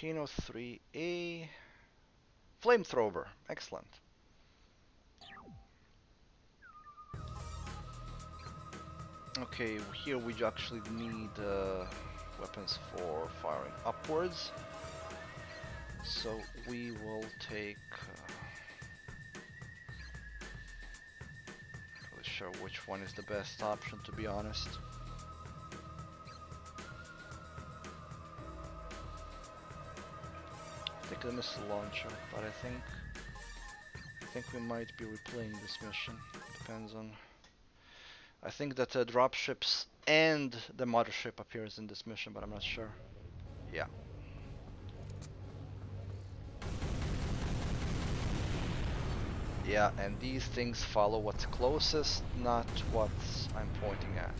Volcano 3A. Flamethrower. Excellent. Okay, here we actually need weapons for firing upwards. So we will take. Not really sure which one is the best option, to be honest. Take the missile launcher, but I think we might be replaying this mission. Depends on. I think that dropships and the mothership appears in this mission, but I'm not sure. Yeah. Yeah, and these things follow what's closest, not what I'm pointing at.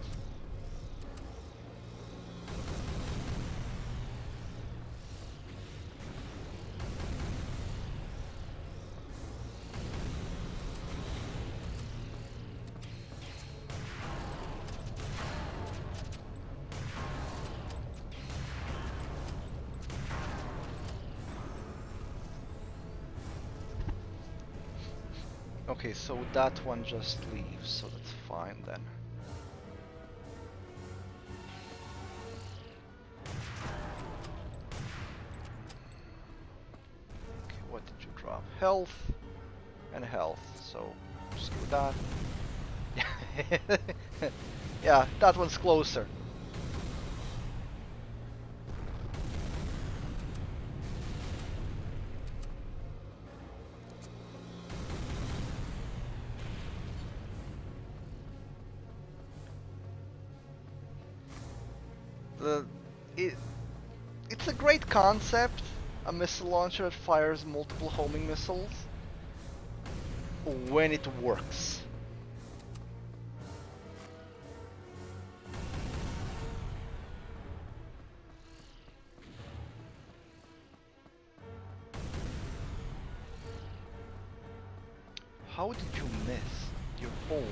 Okay, so that one just leaves, so that's fine then. Okay, what did you drop? Health and health, so just do that. Yeah, that one's closer. The it's a great concept, a missile launcher that fires multiple homing missiles when it works. How did you miss? You hold.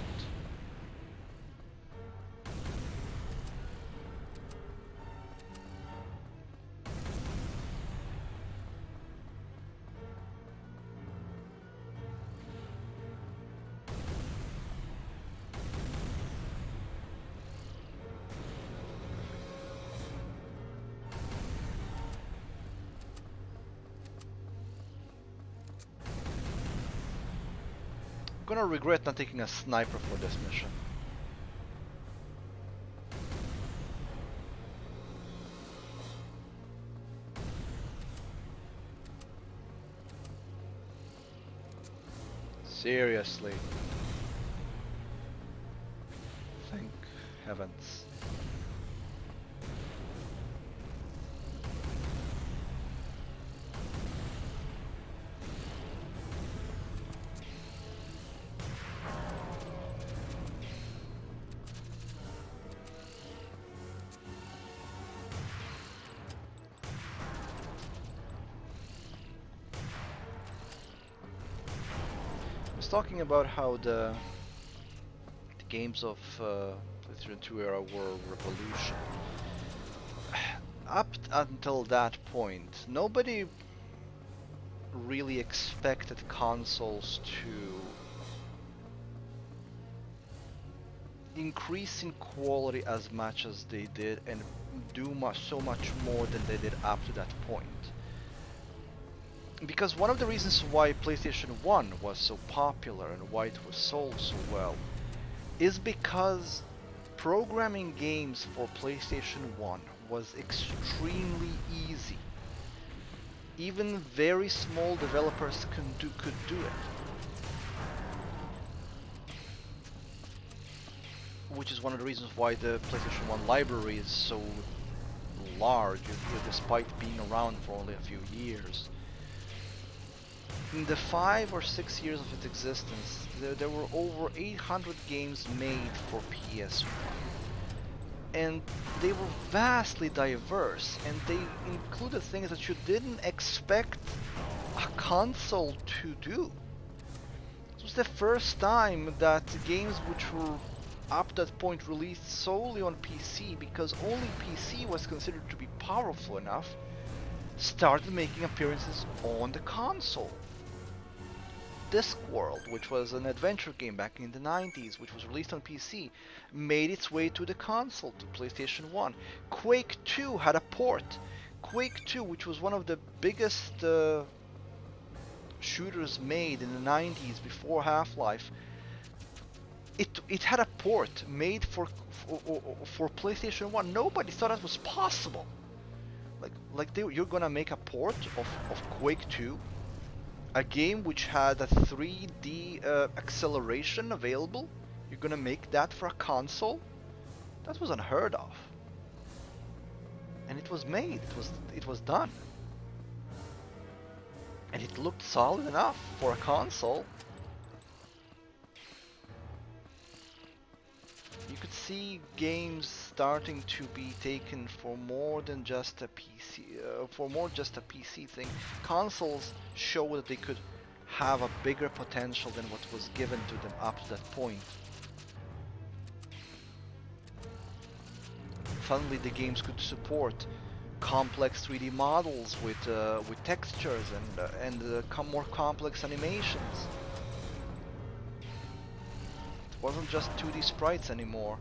Gonna regret not taking a sniper for this mission. Seriously. Thank heavens. Talking about how the games of PlayStation 2 era were revolution. Up until that point, nobody really expected consoles to increase in quality as much as they did and do so much more than they did up to that point. Because one of the reasons why PlayStation 1 was so popular and why it was sold so well is because programming games for PlayStation 1 was extremely easy. Even very small developers could do it. Which is one of the reasons why the PlayStation 1 library is so large, despite being around for only a few years. In the 5 or 6 years of its existence, there were over 800 games made for PS1. And they were vastly diverse, and they included things that you didn't expect a console to do. It was the first time that games which were up to that point released solely on PC, because only PC was considered to be powerful enough started making appearances on the console. Discworld, which was an adventure game back in the 90s, which was released on PC, made its way to the console, to PlayStation 1. Quake 2 had a port. Quake 2, which was one of the biggest shooters made in the 90s before Half-Life, it had a port made for PlayStation 1. Nobody thought that was possible. You're gonna make a port of Quake 2, a game which had a 3D acceleration available. You're gonna make that for a console? That was unheard of. And it was made. It was done. And it looked solid enough for a console. You could see games starting to be taken for more than just a PC, just a PC thing. Consoles show that they could have a bigger potential than what was given to them up to that point. Suddenly the games could support complex 3D models with textures and more complex animations. It wasn't just 2D sprites anymore.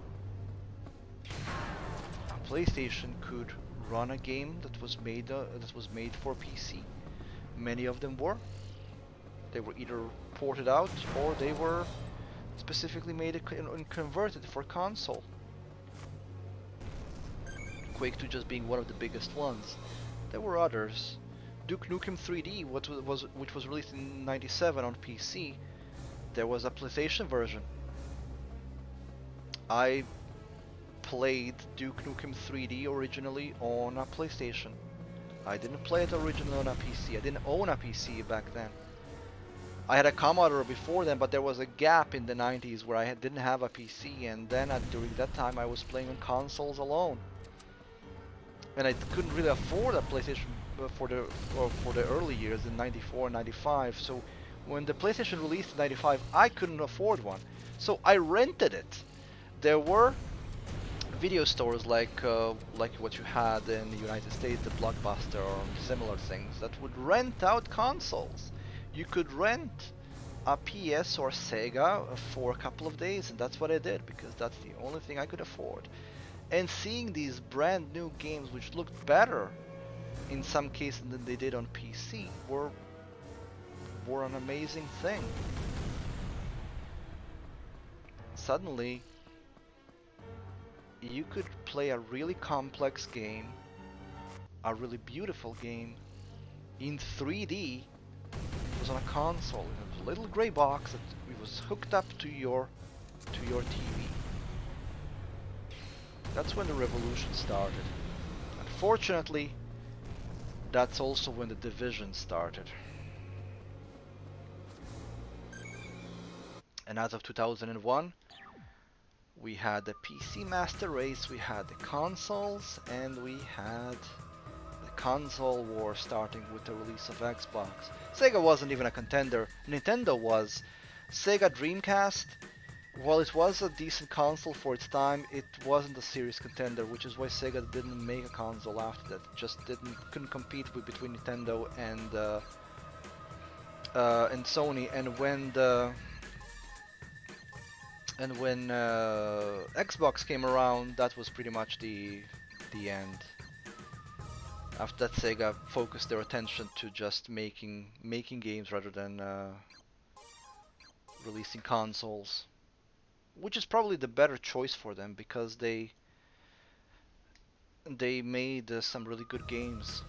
A PlayStation could run a game that was made for PC. Many of them were. They were either ported out or they were specifically made and converted for console. Quake 2 just being one of the biggest ones. There were others. Duke Nukem 3D, which was released in '97 on PC. There was a PlayStation version. I played Duke Nukem 3D originally on a PlayStation. I didn't play it originally on a PC. I didn't own a PC back then. I had a Commodore before then, but there was a gap in the 90s where I didn't have a PC, and then during that time I was playing on consoles alone. And I couldn't really afford a PlayStation for the early years in '94 and '95. So when the PlayStation released in '95, I couldn't afford one. So I rented it. There were video stores like what you had in the United States, the Blockbuster or similar things, that would rent out consoles. You could rent a PS or Sega for a couple of days, and that's what I did because that's the only thing I could afford. And seeing these brand new games which looked better in some cases than they did on PC were an amazing thing. Suddenly you could play a really complex game, a really beautiful game in 3D. It was on a console. It was a little gray box that it was hooked up to your TV. That's when the revolution started. Unfortunately, that's also when the division started. And as of 2001, we had the PC Master Race, we had the consoles, and we had the console war starting with the release of Xbox. Sega wasn't even a contender. Nintendo was. Sega Dreamcast, while it was a decent console for its time, it wasn't a serious contender, which is why Sega didn't make a console after that. It just couldn't compete between Nintendo and Sony. And when Xbox came around, that was pretty much the end. After that, Sega focused their attention to just making games rather than releasing consoles, which is probably the better choice for them because they made some really good games.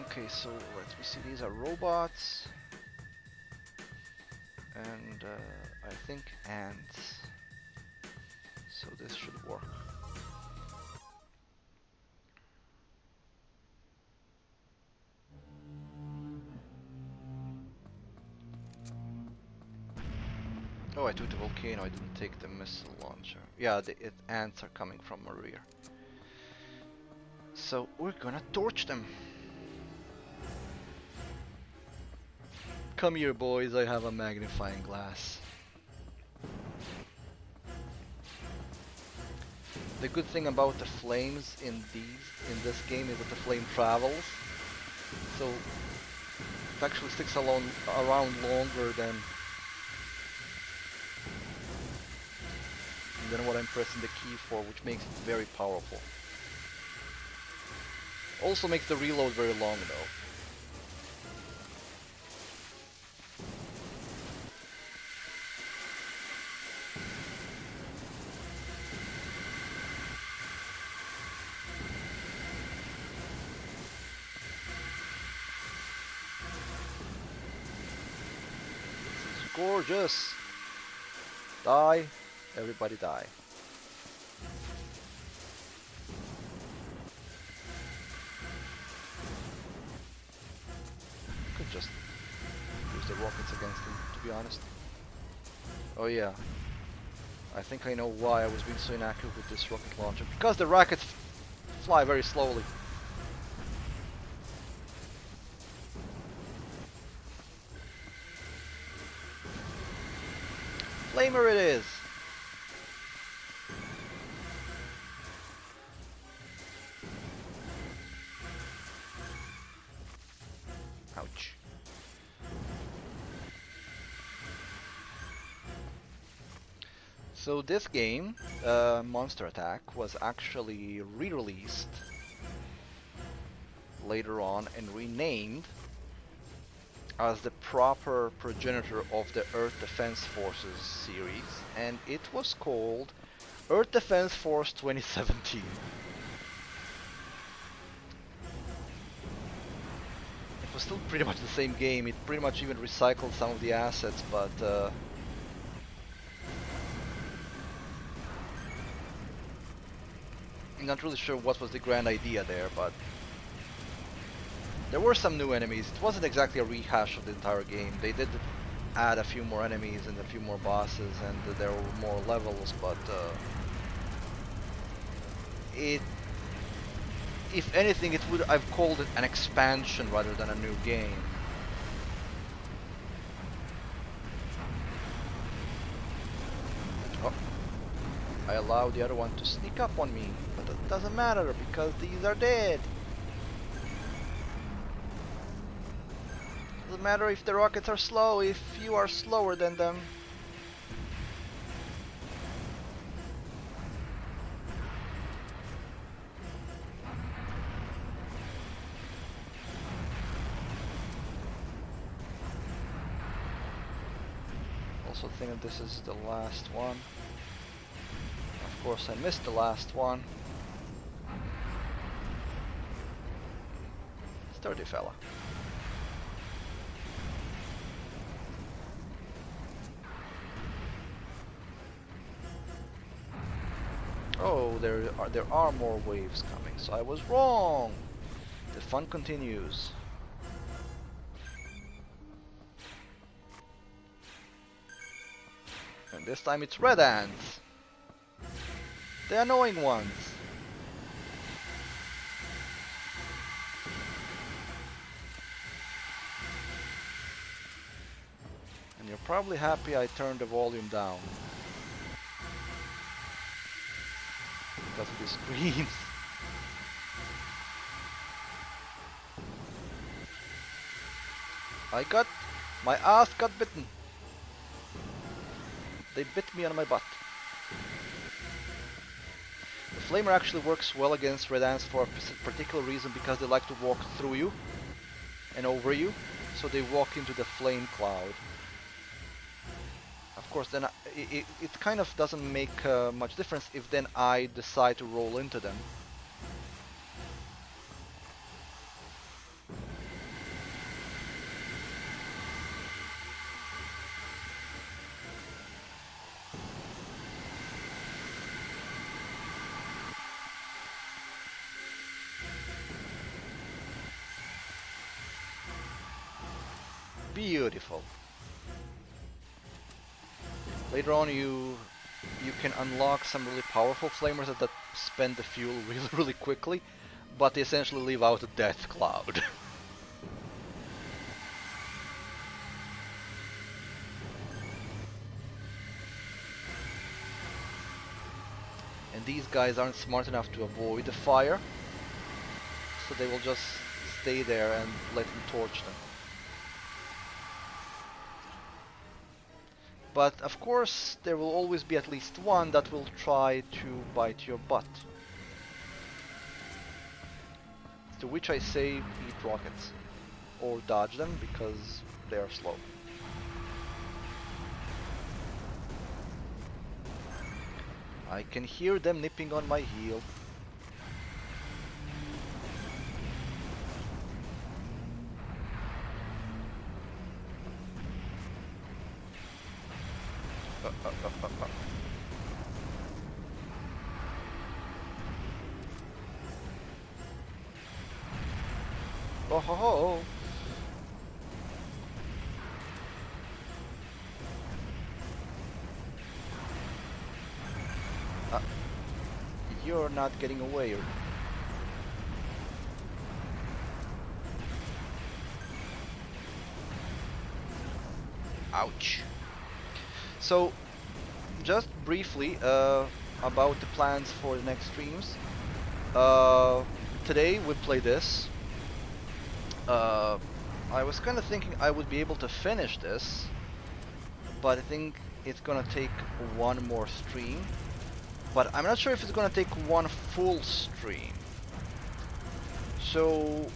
Okay, so let me see, these are robots, and I think ants, so this should work. Oh, I took the volcano, I didn't take the missile launcher. Yeah, the ants are coming from our rear. So we're gonna torch them. Come here, boys, I have a magnifying glass. The good thing about the flames in this game is that the flame travels, so it actually sticks around longer than what I'm pressing the key for, which makes it very powerful. Also makes the reload very long though. This is gorgeous! Die! Everybody die. Could just use the rockets against them, to be honest. Oh yeah. I think I know why I was being so inaccurate with this rocket launcher. Because the rockets fly very slowly. Flamer it is! Ouch. So this game, Monster Attack, was actually re-released later on and renamed as the proper progenitor of the Earth Defense Forces series, and it was called Earth Defense Force 2017. It was still pretty much the same game. It pretty much even recycled some of the assets, but I'm not really sure what was the grand idea there, but there were some new enemies. It wasn't exactly a rehash of the entire game. They did add a few more enemies and a few more bosses, and there were more levels, but if anything, I've called it an expansion rather than a new game. Oh, I allowed the other one to sneak up on me, but it doesn't matter because these are dead. Doesn't matter if the rockets are slow, if you are slower than them. Also think that this is the last one. Of course I missed the last one. Sturdy fella. Oh, there are more waves coming, so I was wrong. The fun continues. And this time it's red ants. The annoying ones. And you're probably happy I turned the volume down. Because of the screams. My ass got bitten. They bit me on my butt. The flamer actually works well against red ants for a particular reason, because they like to walk through you and over you, so they walk into the flame cloud. Of course, then it kind of doesn't make much difference if then I decide to roll into them. Beautiful. Later on you can unlock some really powerful flamers that spend the fuel really quickly, but they essentially leave out a death cloud. And these guys aren't smart enough to avoid the fire, so they will just stay there and let me torch them. But of course, there will always be at least one that will try to bite your butt. To which I say, eat rockets. Or dodge them, because they are slow. I can hear them nipping on my heel. Oh ho ho! You're not getting away. Ouch. So, just briefly about the plans for the next streams. Today we play this. I was kind of thinking I would be able to finish this, but I think it's gonna take one more stream. But I'm not sure if it's gonna take one full stream. So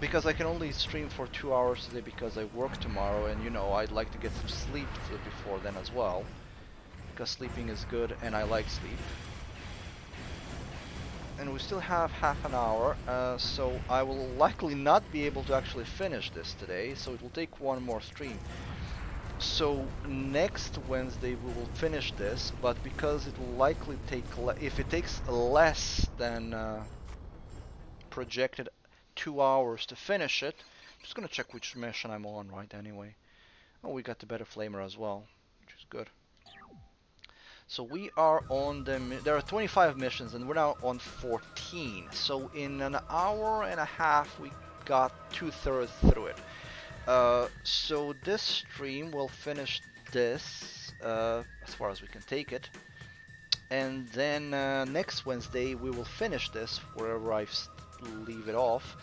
because I can only stream for 2 hours today because I work tomorrow, and you know, I'd like to get some sleep before then as well, because sleeping is good and I like sleep. And we still have half an hour, so I will likely not be able to actually finish this today, so it will take one more stream. So next Wednesday we will finish this, but because it will likely take, if it takes less than projected 2 hours to finish it, I'm just gonna check which mission I'm on right anyway. Oh, we got the better flamer as well, which is good. So we are on there are 25 missions and we're now on 14. So in an hour and a half we got 2/3 through it. So this stream will finish this as far as we can take it. And then next Wednesday we will finish this wherever I leave it off.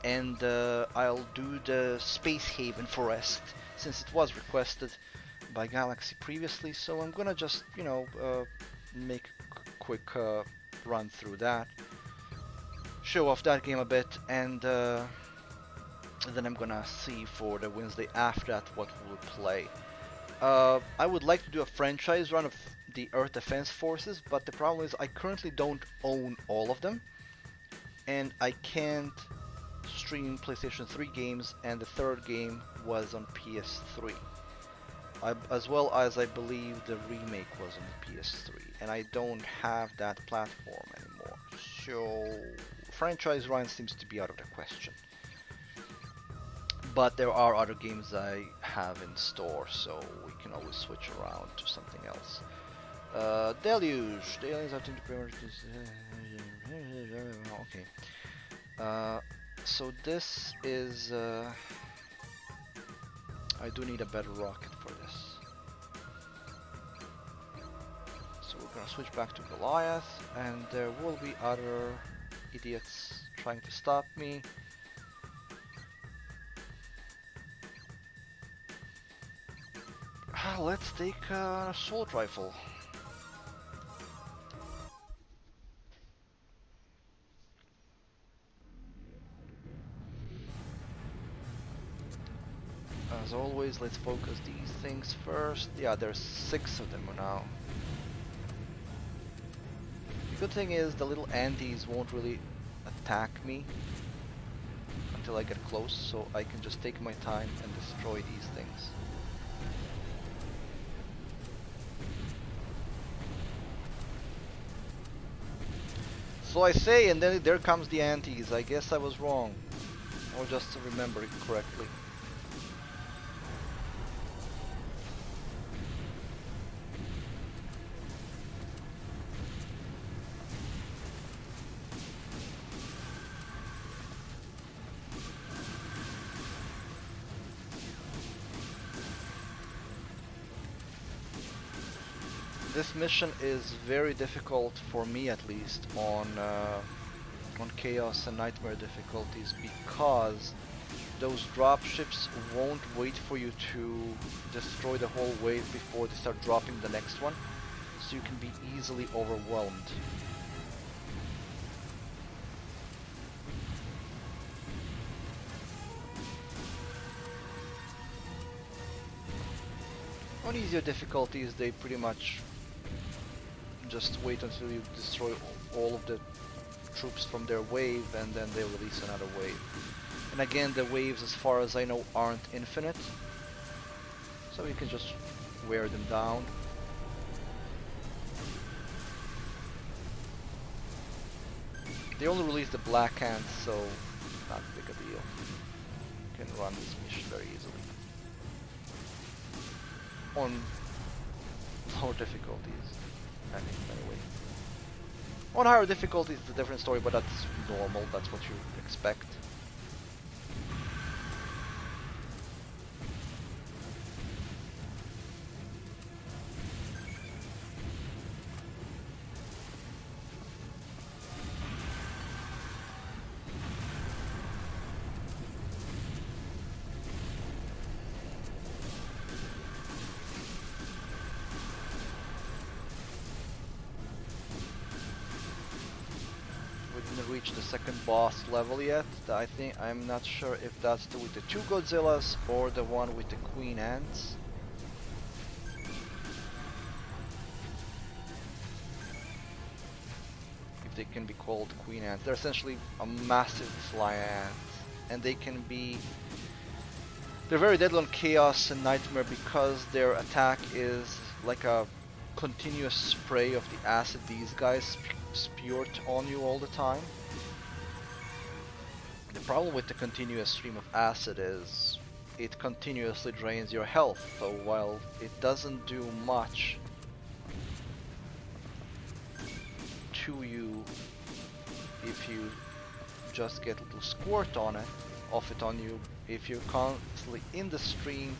And I'll do the Space Haven Forest since it was requested by Galaxy previously, so I'm gonna just, you know, make a quick run through that, show off that game a bit, and then I'm gonna see for the Wednesday after that what we'll play. I would like to do a franchise run of the Earth Defense Forces, but the problem is I currently don't own all of them, and I can't stream PlayStation 3 games, and the third game was on PS3. As well as I believe the remake was on the PS3, and I don't have that platform anymore, so franchise run seems to be out of the question. But there are other games I have in store, so we can always switch around to something else. Deluge! The aliens are to okay. So this is I do need a better rocket for this. So we're gonna switch back to Goliath, and there will be other idiots trying to stop me. Let's take an assault rifle. As always, let's focus these things first. Yeah, there's 6 of them now. The good thing is the little antis won't really attack me until I get close, so I can just take my time and destroy these things. So I say, and then there comes the antis. I guess I was wrong, or just to remember it correctly. This mission is very difficult for me, at least, on Chaos and Nightmare difficulties, because those dropships won't wait for you to destroy the whole wave before they start dropping the next one, so you can be easily overwhelmed. On easier difficulties, they pretty much just wait until you destroy all of the troops from their wave, and then they release another wave. And again, the waves, as far as I know, aren't infinite, so you can just wear them down. They only release the black ants, so not big a deal. You can run this mission very easily. On lower difficulties, I think, anyway. On higher difficulties, it's a different story, but that's normal, that's what you expect. Reach the second boss level yet. I'm not sure if that's with the two Godzillas or the one with the Queen Ants. If they can be called Queen Ants. They're essentially a massive fly ant, and they're very deadly on Chaos and Nightmare because their attack is like a continuous spray of the acid these guys spurt on you all the time. The problem with the continuous stream of acid is it continuously drains your health, so while it doesn't do much to you if you just get a little squirt off it on you, if you're constantly in the stream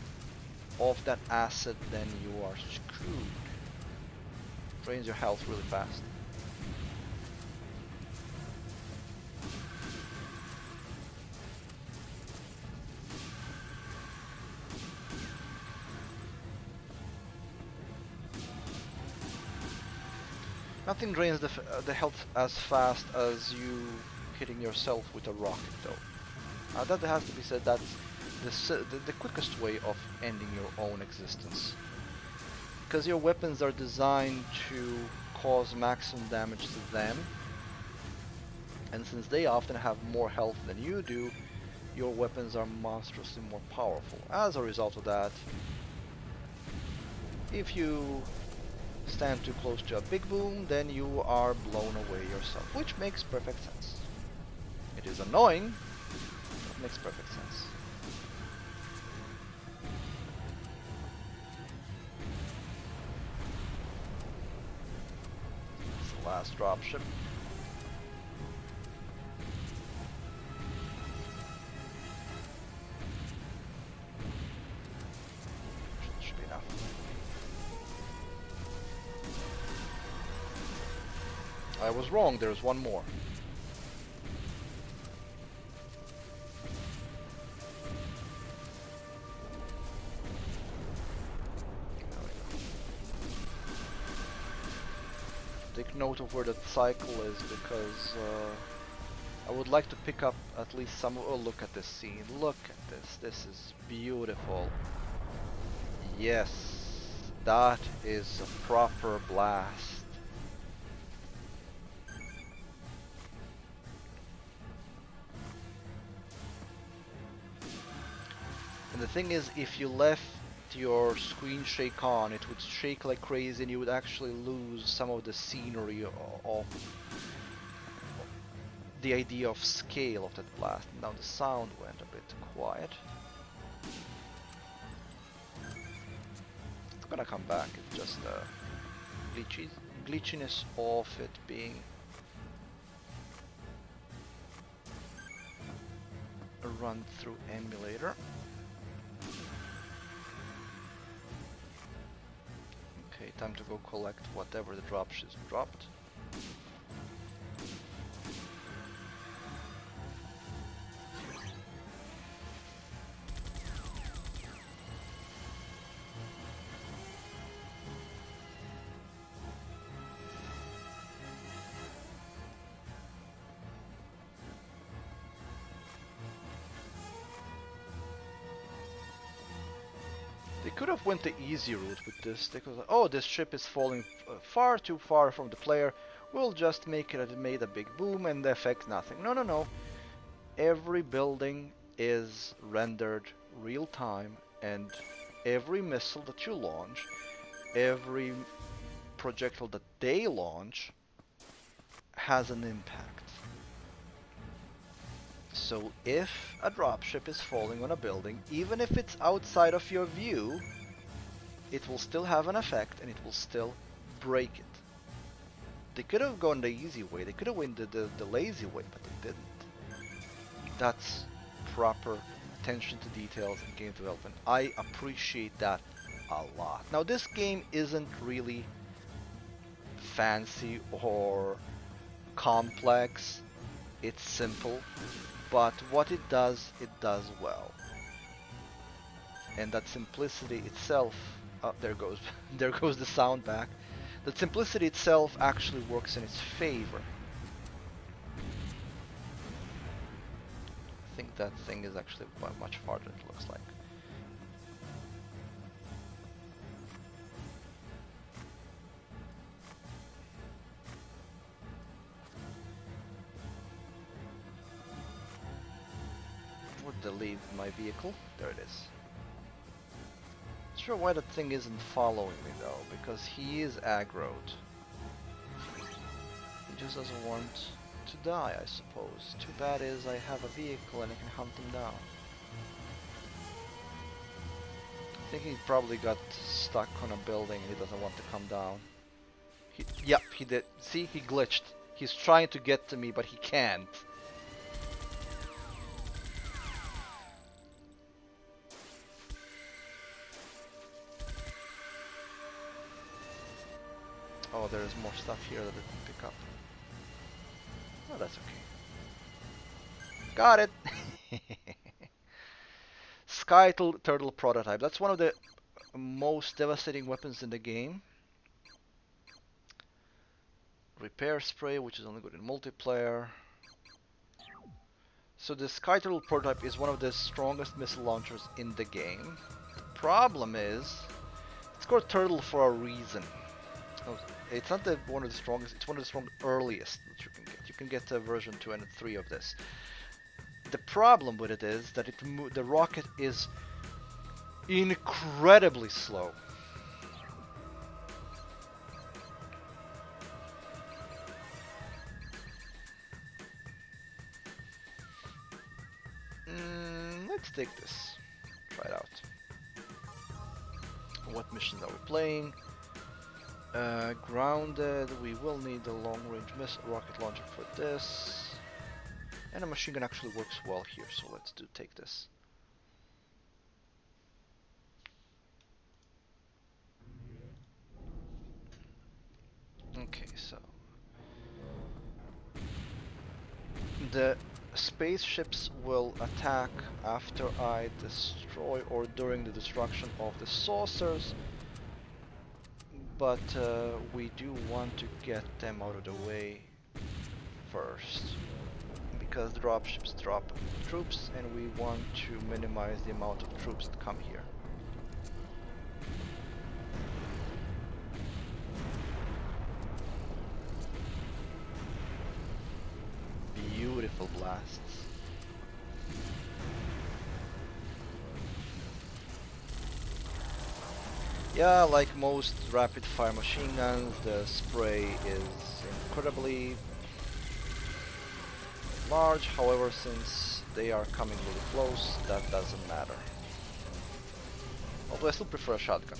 of that acid, then you are screwed. Drains your health really fast. Nothing drains the health as fast as you hitting yourself with a rocket, though. That has to be said, that's the quickest way of ending your own existence. Because your weapons are designed to cause maximum damage to them, and since they often have more health than you do, your weapons are monstrously more powerful. As a result of that, if you stand too close to a big boom, then you are blown away yourself, which makes perfect sense. It is annoying, but it makes perfect sense. It's the last dropship. Should be enough. I was wrong, there's one more. Take note of where that cycle is, because I would like to pick up at least some. Oh, look at this scene, look at this, this is beautiful. Yes, that is a proper blast. And the thing is, if you left your screen shake on, it would shake like crazy and you would actually lose some of the scenery of the idea of scale of that blast. Now the sound went a bit quiet. It's gonna come back, it's just glitchiness of it being a run through emulator. Time to go collect whatever the dropships dropped. They could have went the easy route with this. They could have, oh, this ship is falling far too far from the player. We'll just make it made a big boom and affect nothing. No, no, no. Every building is rendered real time, and every missile that you launch, every projectile that they launch has an impact. So if a dropship is falling on a building, even if it's outside of your view, it will still have an effect and it will still break it. They could have gone the easy way, they could have went the lazy way, but they didn't. That's proper attention to details in game development. I appreciate that a lot. Now this game isn't really fancy or complex, it's simple, but what it does well. And that simplicity itself, there goes there goes the sound back. That simplicity itself actually works in its favor. I think that thing is actually much farther than it looks like. Would delete my vehicle. There it is. Not sure why that thing isn't following me though, because he is aggroed. He just doesn't want to die, I suppose. Too bad is I have a vehicle and I can hunt him down. I think he probably got stuck on a building and he doesn't want to come down. Yep, he did. See, he glitched. He's trying to get to me, but he can't. Oh, there's more stuff here that I didn't pick up. Oh, that's okay. Got it! Sky Turtle prototype. That's one of the most devastating weapons in the game. Repair spray, which is only good in multiplayer. So the Sky Turtle prototype is one of the strongest missile launchers in the game. The problem is, it's called Turtle for a reason. It's not one of the strongest, it's one of the strong earliest that you can get. You can get version 2 and 3 of this. The problem with it is that the rocket is incredibly slow. Let's take this. Try it out. What missions are we playing? Grounded, we will need a long-range rocket launcher for this. And a machine gun actually works well here, so let's take this. Okay, so the spaceships will attack after I destroy or during the destruction of the saucers. But we do want to get them out of the way first, because the dropships drop troops and we want to minimize the amount of troops that come here. Beautiful blasts. Yeah, like most rapid fire machine guns, the spray is incredibly large. However, since they are coming really close, that doesn't matter. Although I still prefer a shotgun.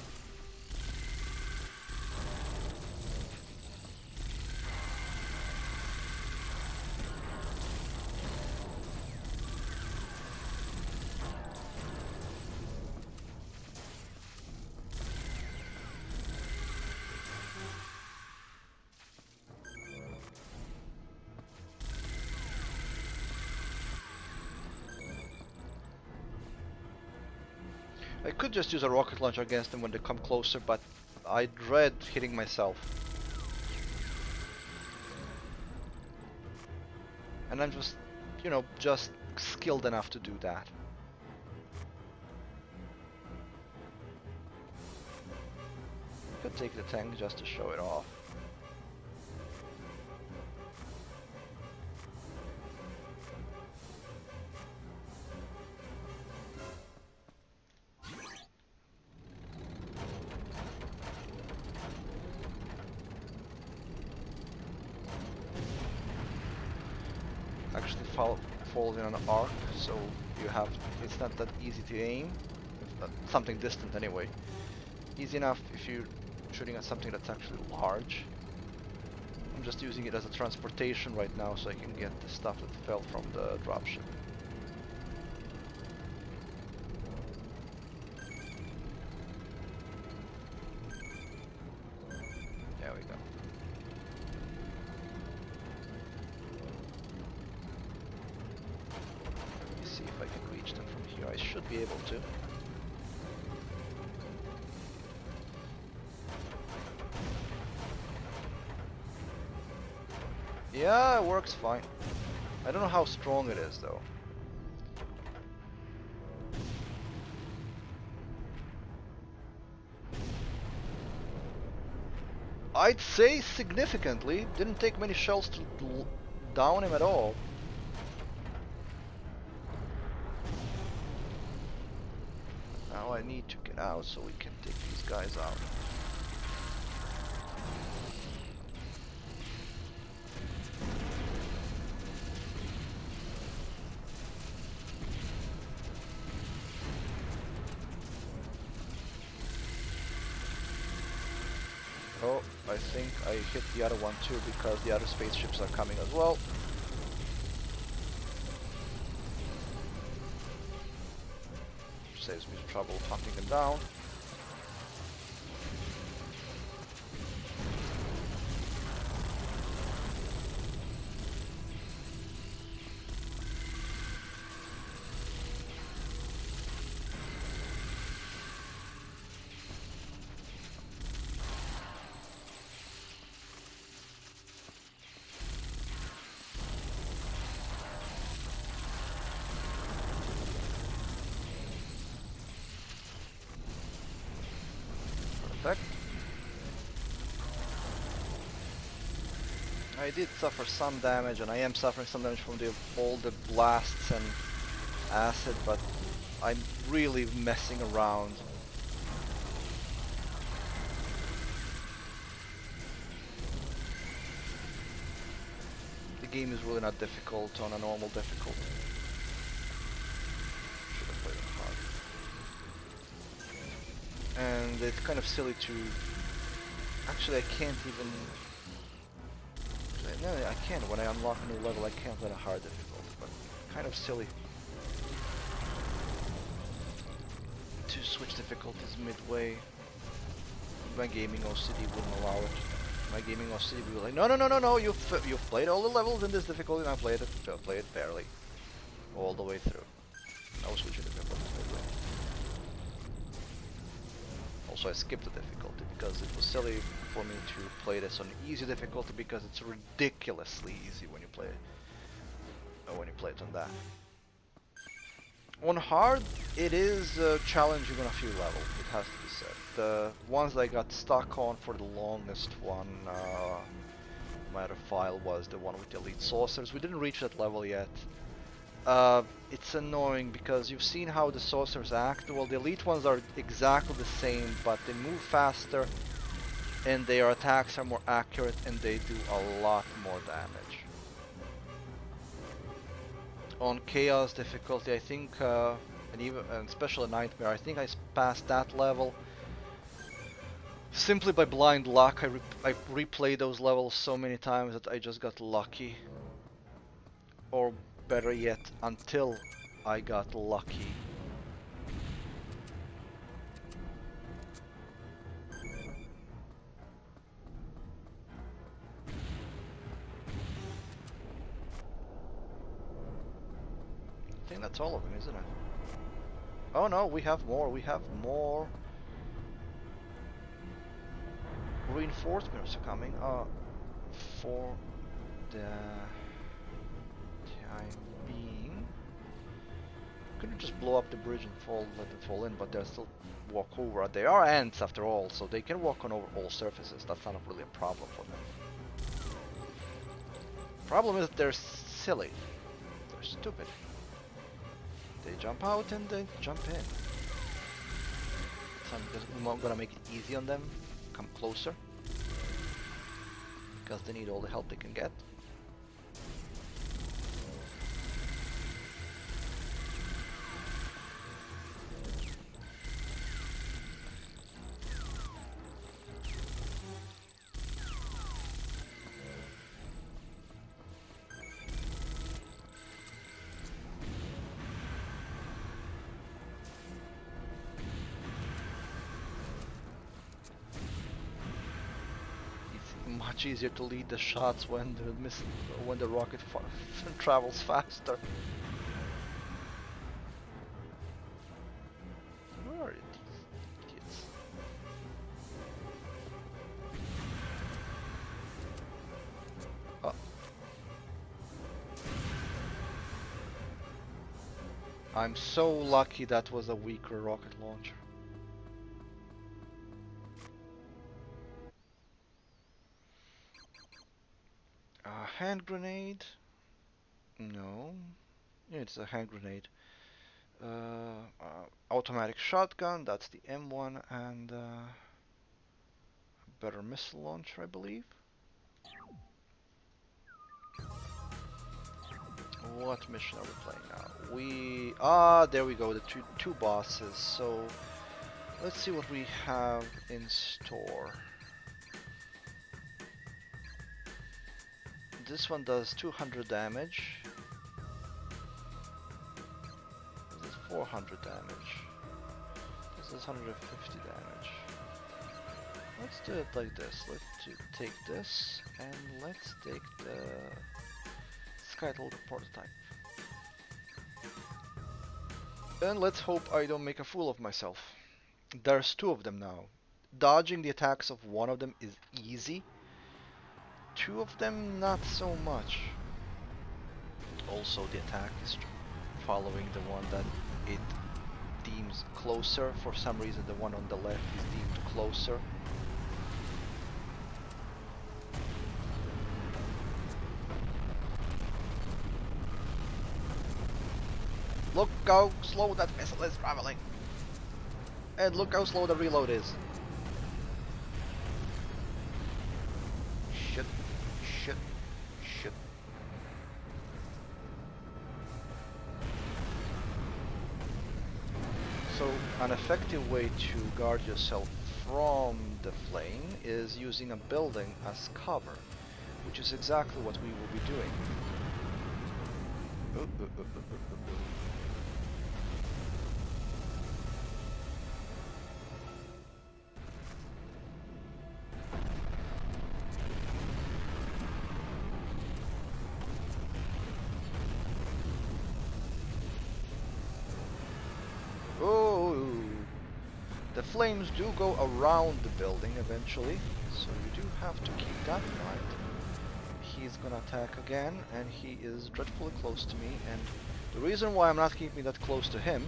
I could just use a rocket launcher against them when they come closer, but I dread hitting myself. And I'm just, you know, just skilled enough to do that. Could take the tank just to show it off. Actually falls in an arc, so you have, it's not that easy to aim. Something distant anyway. Easy enough if you're shooting at something that's actually large. I'm just using it as a transportation right now so I can get the stuff that fell from the dropship. There we go. Let me see if I can reach them from here. I should be able to. Yeah, it works fine. I don't know how strong it is though. I'd say significantly. Didn't take many shells to down him at all. Now I need to get out so we can take these guys out. Oh, I think I hit the other one too because the other spaceships are coming as well. Saves me trouble hunting them down. Perfect. I did suffer some damage, and I am suffering some damage from all the blasts and acid, but I'm really messing around. The game is really not difficult on a normal difficulty. Should have played it hard. And it's kind of silly to... Actually, I can't even... No, I can't. When I unlock a new level, I can't let a hard difficulty, but kind of silly to switch difficulties midway. My gaming OCD wouldn't allow it. My gaming OCD would be like, no, you've played all the levels in this difficulty, and I played it fairly. All the way through. No switching difficulties midway. Also, I skipped the difficulty because it was silly for me to play this on easy difficulty because it's ridiculously easy when you play it. When you play it on that. On hard, it is challenging on a few levels, it has to be said. The ones that I got stuck on for the longest one, my other file was the one with the elite saucers. We didn't reach that level yet. It's annoying because you've seen how the saucers act. Well, the elite ones are exactly the same, but they move faster and their attacks are more accurate and they do a lot more damage. On Chaos difficulty, I think, and especially Nightmare, I think I passed that level simply by blind luck. I replayed those levels so many times that I just got lucky. Or better yet, until I got lucky. I think that's all of them, isn't it? Oh no, we have more. We have more reinforcements coming. For the time being, couldn't just blow up the bridge and let them fall in, but they'll still walk over. They are ants after all, so they can walk on over all surfaces. That's not really a problem for them. Problem is that they're silly. They're stupid. They jump out and they jump in. So I'm gonna make it easy on them. Come closer. Because they need all the help they can get. Much easier to lead the shots when the rocket travels faster. Where are these idiots? Oh. I'm so lucky that was a weaker rocket launcher. Hand grenade? No. Yeah, it's a hand grenade. Automatic shotgun, that's the M1, and better missile launcher, I believe. What mission are we playing now? There we go, the two bosses. So let's see what we have in store. This one does 200 damage. This is 400 damage. This is 150 damage. Let's do it like this. Let's take this and let's take the Skytle prototype. And let's hope I don't make a fool of myself. There's two of them now. Dodging the attacks of one of them is easy. Two of them, not so much. Also, the attack is following the one that it deems closer. For some reason, the one on the left is deemed closer. Look how slow that missile is traveling. And look how slow the reload is. Shit. Shit. Shit. So, an effective way to guard yourself from the flame is using a building as cover, which is exactly what we will be doing. The flames do go around the building eventually, so you do have to keep that in mind. He's gonna attack again, and he is dreadfully close to me, and the reason why I'm not keeping that close to him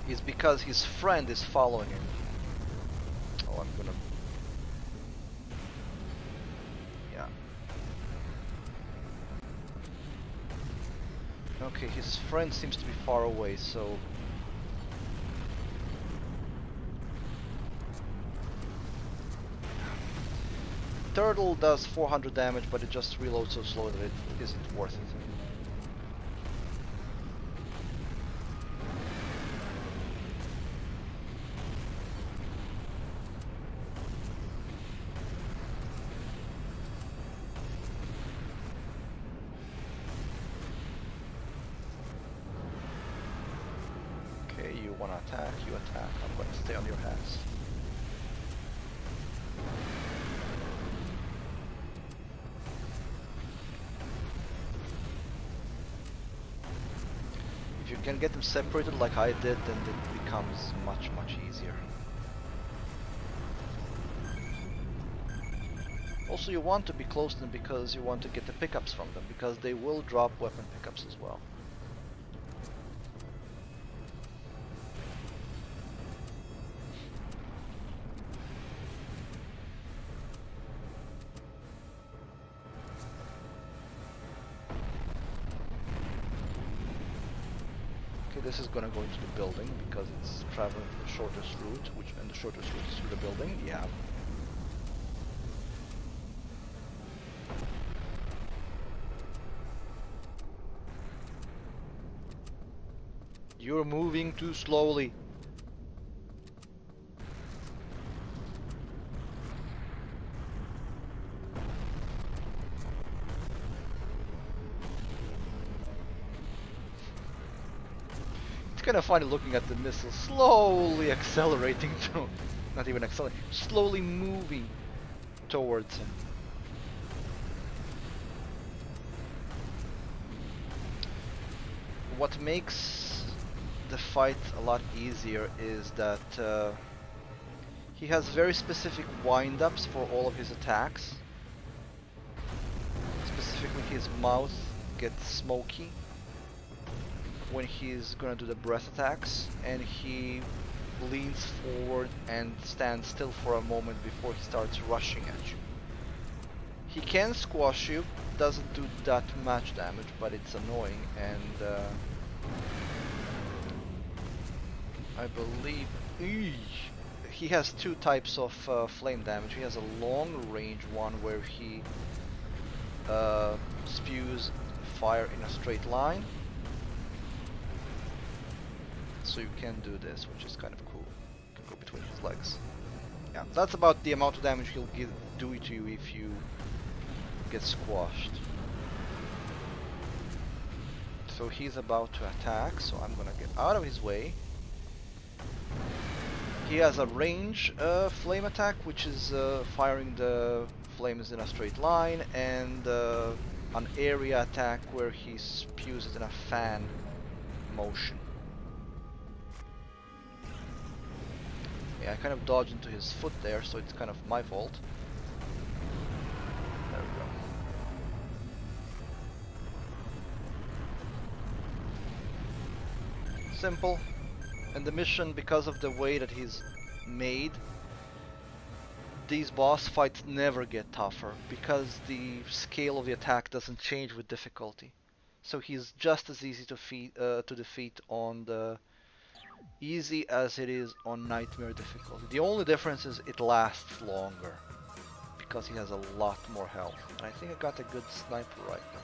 is because his friend is following him. Oh, I'm gonna... yeah. Okay, his friend seems to be far away, so... Turtle does 400 damage, but it just reloads so slow that it isn't worth it. Okay, you wanna attack, you attack. I'm gonna stay on your ass. can get them separated like I did, then it becomes much easier. Also, you want to be close to them because you want to get the pickups from them, because they will drop weapon pickups as well. This is gonna go into the building because it's traveling the shortest route, and the shortest route is through the building. Yeah. You're moving too slowly. Kind of funny looking at the missile slowly accelerating to, not even accelerating, slowly moving towards him. What makes the fight a lot easier is that he has very specific wind-ups for all of his attacks. Specifically, his mouth gets smoky when he's gonna do the breath attacks, and he leans forward and stands still for a moment before he starts rushing at you. He can squash you, doesn't do that much damage, but it's annoying, and I believe he has two types of flame damage. He has a long range one where he spews fire in a straight line. So you can do this, which is kind of cool. You can go between his legs. Yeah, that's about the amount of damage he'll do to you if you get squashed. So he's about to attack, so I'm gonna get out of his way. He has a range flame attack, which is firing the flames in a straight line, and an area attack where he spews it in a fan motion. Yeah, I kind of dodged into his foot there, so it's kind of my fault. There we go. Simple. And the mission, because of the way that he's made, these boss fights never get tougher, because the scale of the attack doesn't change with difficulty. So he's just as easy to defeat on the easy as it is on nightmare difficulty. The only difference is it lasts longer because he has a lot more health. And I think I got a good sniper rifle.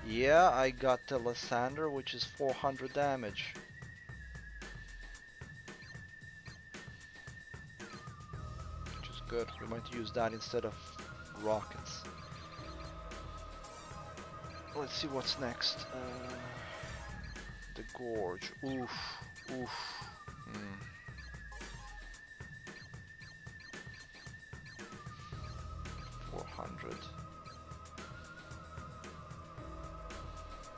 Yeah, I got the Lysander, which is 400 damage. Which is good. We might use that instead of rockets. Let's see what's next. The Gorge. Oof. Oof. 400.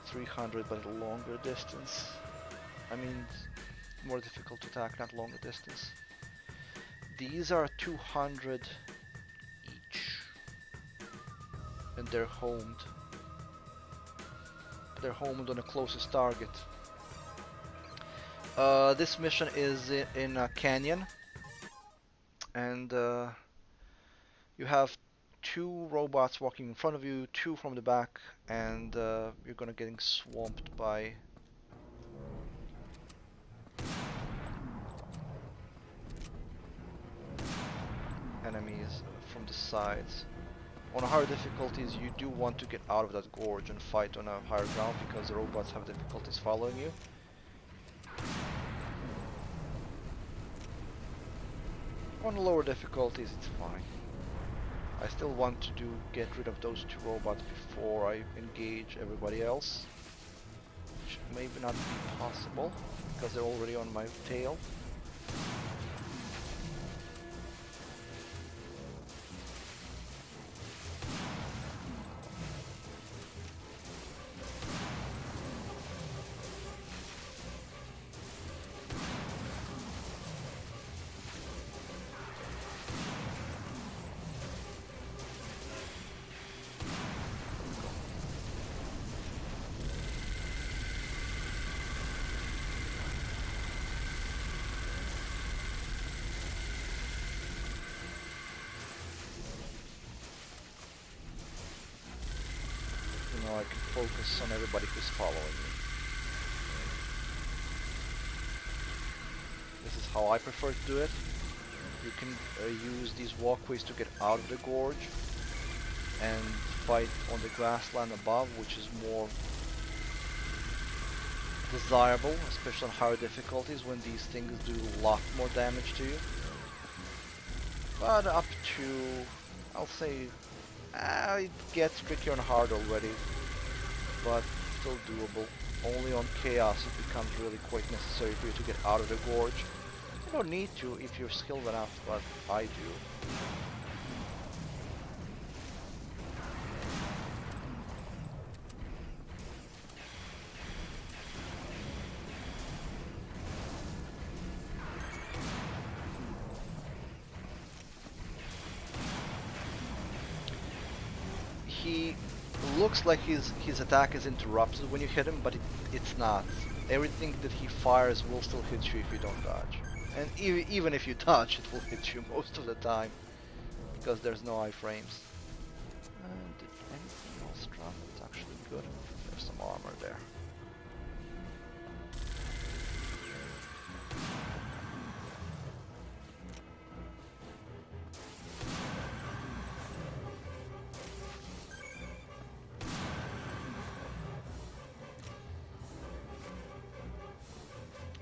300, but at a longer distance. I mean, more difficult to attack, not longer distance. These are 200 each. And they're homed. They're homed on the closest target. This mission is in a canyon, and you have two robots walking in front of you, two from the back, and you're gonna getting swamped by enemies from the sides. On higher difficulties, you do want to get out of that gorge and fight on a higher ground because the robots have difficulties following you. On lower difficulties, it's fine. I still want to get rid of those two robots before I engage everybody else, which may not be possible because they're already on my tail. focus on everybody who's following me. This is how I prefer to do it. You can use these walkways to get out of the gorge and fight on the grassland above, which is more desirable, especially on higher difficulties when these things do a lot more damage to you. But up to, I'll say, it gets trickier and hard already, but still doable. Only on chaos it becomes really quite necessary for you to get out of the gorge. You don't need to if you're skilled enough, but I do. He looks like his attack is interrupted when you hit him, but it's not. Everything that he fires will still hit you if you don't dodge. And even if you dodge, it will hit you most of the time, because there's no iframes. Did anything else drop? It's actually good. There's some armor there.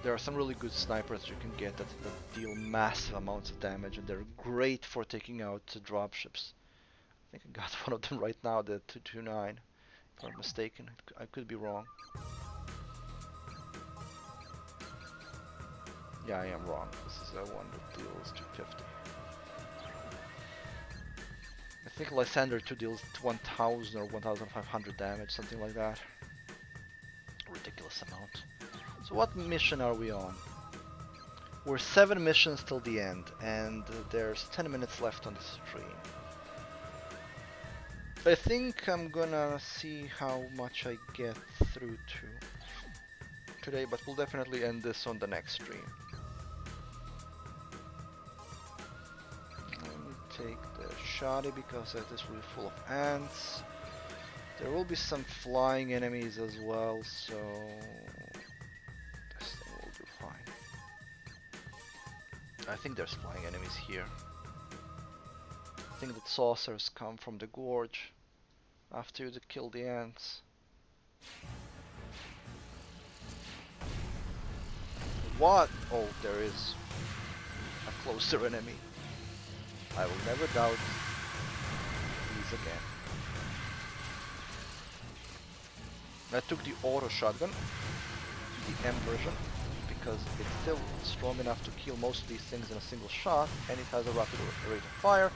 There are some really good snipers you can get that deal massive amounts of damage, and they're great for taking out dropships. I think I got one of them right now, the 229, if I'm mistaken. I could be wrong. Yeah, I am wrong. This is one that deals 250. I think Lysander 2 deals 1000 or 1500 damage, something like that. Ridiculous amount. So what mission are we on? We're 7 missions till the end, and there's 10 minutes left on the stream. I think I'm gonna see how much I get through to today, but we'll definitely end this on the next stream. Let me take the shoddy because that is really full of ants. There will be some flying enemies as well, so this thing will do fine. I think there's flying enemies here. I think that saucers come from the gorge after you kill the ants. What? Oh, there is a closer enemy. I will never doubt these again. I took the auto shotgun, the M version, because it's still strong enough to kill most of these things in a single shot, and it has a rapid rate of fire,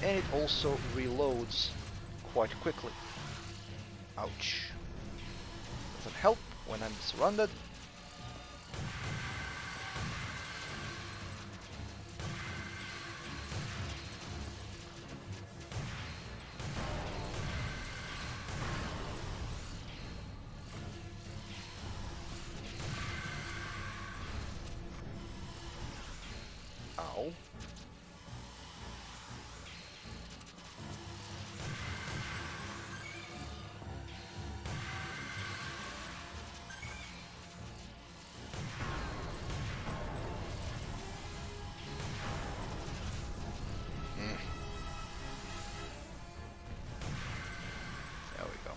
and it also reloads quite quickly. Ouch. Doesn't help when I'm surrounded. Ow. There we go.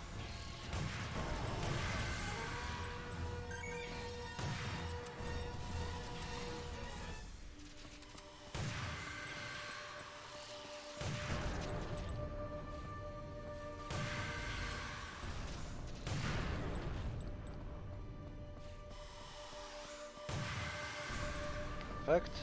Perfect.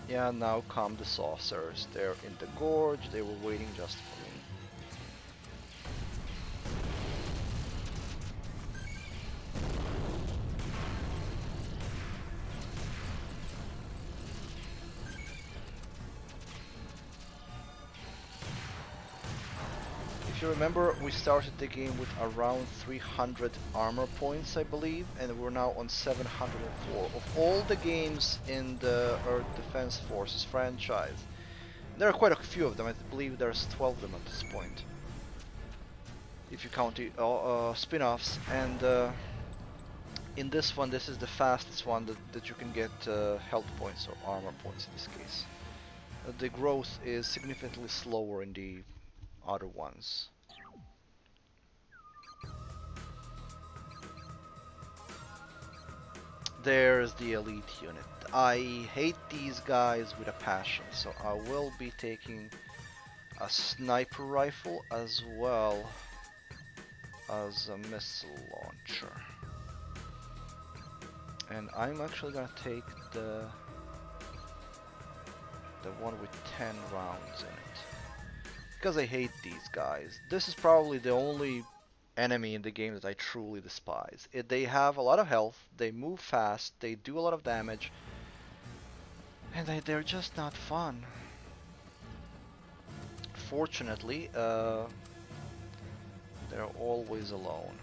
Yeah, now come the saucers. They're in the gorge, they were waiting just for me. If you remember, we started the game with around 300 armor points, I believe, and we're now on 704. Of all the games in the Earth Defense Forces franchise, there are quite a few of them. I believe there's 12 of them at this point, if you count the spin-offs. And in this one, this is the fastest one that you can get health points or armor points in this case. The growth is significantly slower in the other ones. There's the elite unit. I hate these guys with a passion, so I will be taking a sniper rifle as well as a missile launcher. And I'm actually gonna take the one with 10 rounds in it, because I hate these guys. This is probably the only enemy in the game that I truly despise. They have a lot of health, they move fast, they do a lot of damage, and they're just not fun. Fortunately, they're always alone.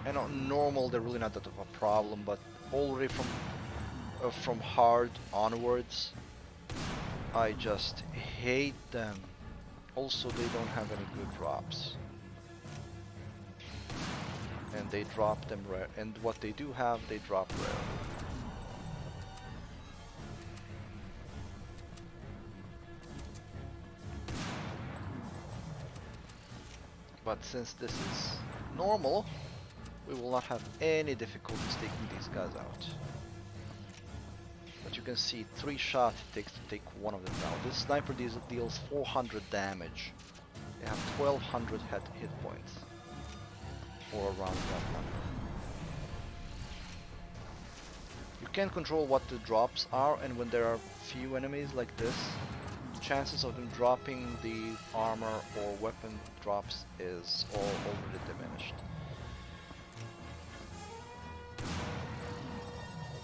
And on normal, they're really not that of a problem, but already from hard onwards, I just hate them. Also, they don't have any good drops, and they drop them rare. And what they do have, they drop rare. But since this is normal, we will not have any difficulties taking these guys out. But you can see 3 shots it takes to take one of them down. This sniper deals 400 damage. They have 1200 hit points, or around that number. You can control what the drops are, and when there are few enemies like this, chances of them dropping the armor or weapon drops is already diminished.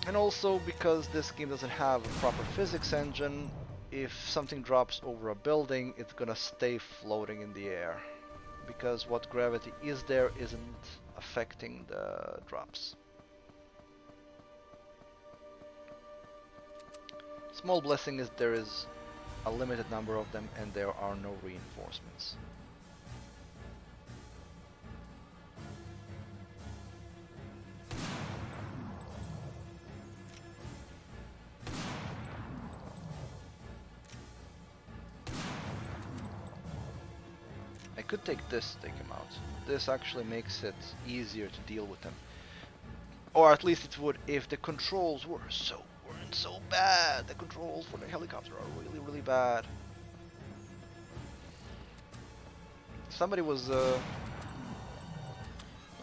And also, because this game doesn't have a proper physics engine, if something drops over a building, it's gonna stay floating in the air, because what gravity is there isn't affecting the drops. Small blessing is there is a limited number of them and there are no reinforcements. I could take this to take him out. This actually makes it easier to deal with him. Or at least it would if the controls weren't so bad. The controls for the helicopter are really bad. Somebody was one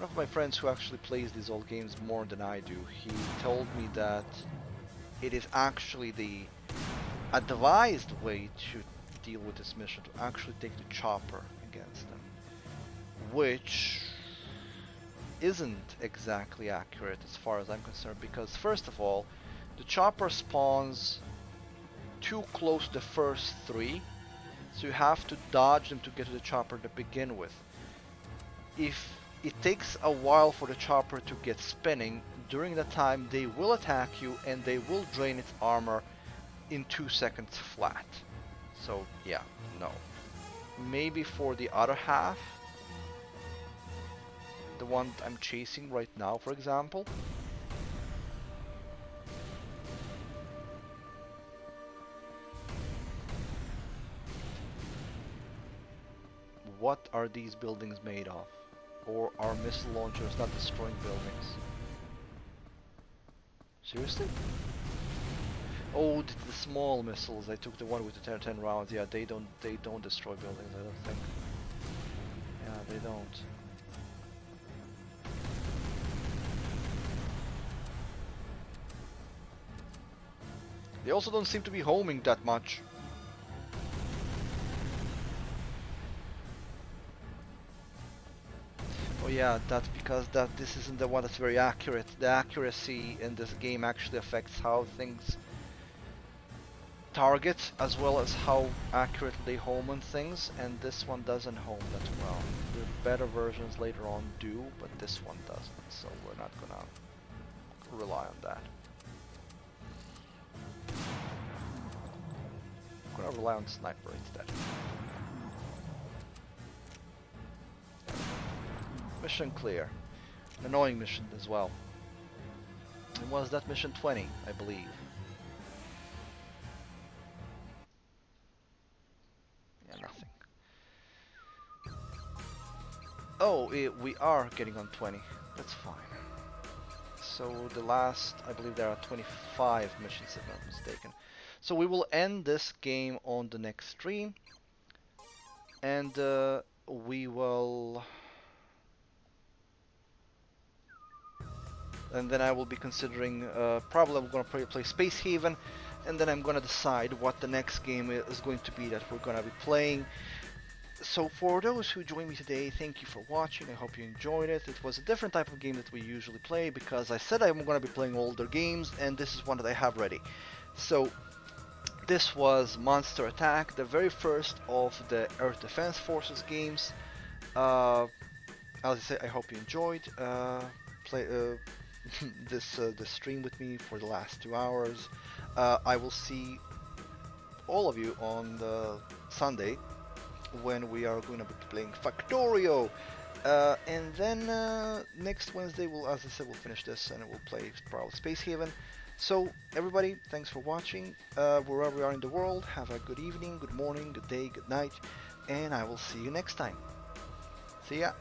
of my friends who actually plays these old games more than I do. He told me that it is actually the advised way to deal with this mission, to actually take the chopper against them, which isn't exactly accurate as far as I'm concerned, because first of all, the chopper spawns too close to the first 3, so you have to dodge them to get to the chopper to begin with. If it takes a while for the chopper to get spinning, during that time they will attack you and they will drain its armor in 2 seconds flat. So yeah, no. Maybe for the other half, the one I'm chasing right now, for example. What are these buildings made of? Or are missile launchers not destroying buildings? Seriously? Oh, the small missiles. I took the one with the 10 rounds. Yeah, they don't destroy buildings, I don't think. Yeah, they don't. They also don't seem to be homing that much. Oh yeah, that's because this isn't the one that's very accurate. The accuracy in this game actually affects how things target as well as how accurately they home on things, and this one doesn't home that well. The better versions later on do, but this one doesn't, so we're not gonna rely on that. I'm gonna rely on sniper instead. Mission clear. An annoying mission as well. It was that mission 20, I believe. Yeah, nothing. Oh, we are getting on 20. That's fine. So the last, I believe there are 25 missions if I'm not mistaken. So we will end this game on the next stream. And we will... And then I will be considering, probably I'm going to play Space Haven, and then I'm going to decide what the next game is going to be that we're going to be playing. So for those who joined me today, thank you for watching. I hope you enjoyed it. It was a different type of game that we usually play, because I said I'm going to be playing older games, and this is one that I have ready. So this was Monster Attack, the very first of the Earth Defense Forces games. As I say, I hope you enjoyed this stream with me for the last 2 hours. I will see all of you on the Sunday when we are going to be playing Factorio. And then next Wednesday, as I said, we'll finish this and we'll play probably Space Haven. So everybody, thanks for watching. Wherever you are in the world, have a good evening, good morning, good day, good night, and I will see you next time. See ya.